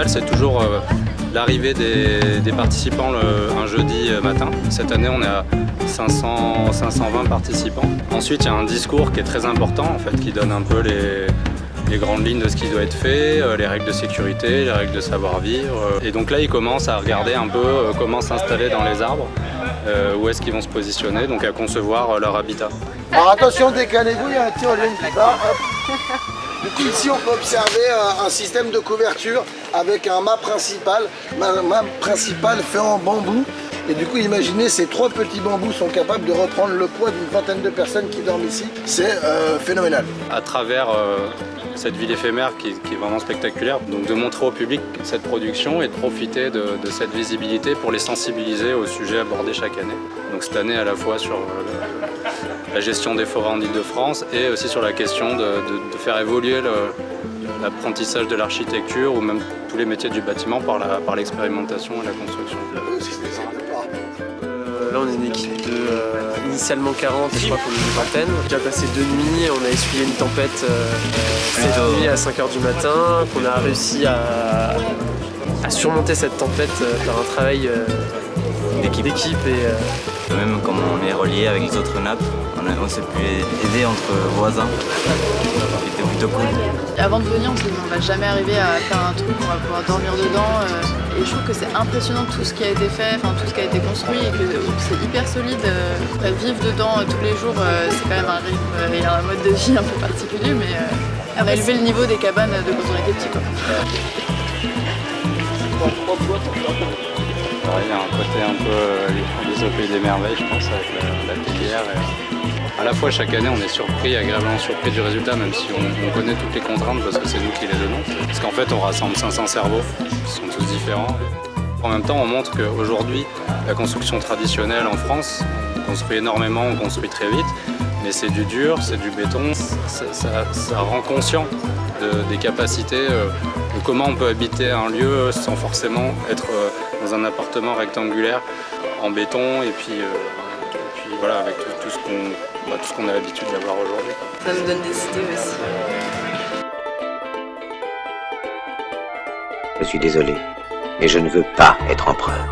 festival, c'est toujours l'arrivée des participants un jeudi matin. Cette année, on est à 520 participants. Ensuite, il y a un discours qui est très important, en fait, qui donne un peu les grandes lignes de ce qui doit être fait, les règles de sécurité, les règles de savoir-vivre. Et donc là, ils commencent à regarder un peu comment s'installer dans les arbres, où est-ce qu'ils vont se positionner, donc à concevoir leur habitat. Alors attention, décalez-vous, il y a un tyrolien qui part. Du coup, ici, on peut observer un système de couverture avec un mât principal fait en bambou. Et du coup, imaginez, ces 3 petits bambous sont capables de reprendre le poids d'une vingtaine de personnes qui dorment ici. C'est phénoménal. À travers cette ville éphémère qui est vraiment spectaculaire, donc de montrer au public cette production et de profiter de cette visibilité pour les sensibiliser aux sujets abordés chaque année. Donc cette année à la fois sur la gestion des forêts en Île-de-France et aussi sur la question de faire évoluer l'apprentissage de l'architecture ou même tous les métiers du bâtiment par l'expérimentation et la construction. Là on est une équipe de initialement 40 et je crois qu'on est une vingtaine. On a déjà passé 2 nuits, on a essuyé une tempête cette nuit à 5 h du matin, qu'on a réussi à surmonter cette tempête par un travail d'équipe et même comme on est relié avec les autres nappes, on s'est pu aider entre voisins, c'était plutôt cool. Avant de venir, on s'est dit on va jamais arriver à faire un truc où on va pouvoir dormir dedans. Et je trouve que c'est impressionnant tout ce qui a été fait, tout ce qui a été construit et que c'est hyper solide. Vivre dedans tous les jours, c'est quand même un rythme et un mode de vie un peu particulier, mais on a élevé le niveau des cabanes de quand on était petit. Il y a un côté un peu les au pays des merveilles, je pense, avec la théière. À la fois, chaque année, on est surpris, agréablement surpris du résultat, même si on connaît toutes les contraintes parce que c'est nous qui les donnons. Parce qu'en fait, on rassemble 500 cerveaux qui sont tous différents. En même temps, on montre qu'aujourd'hui, la construction traditionnelle en France, on construit énormément, on construit très vite, mais c'est du dur, c'est du béton. Ça rend conscient des capacités, de comment on peut habiter un lieu sans forcément être dans un appartement rectangulaire en béton et puis voilà, avec tout ce qu'on a l'habitude d'avoir aujourd'hui. Ça nous donne des idées aussi. Je suis désolé, mais je ne veux pas être empereur.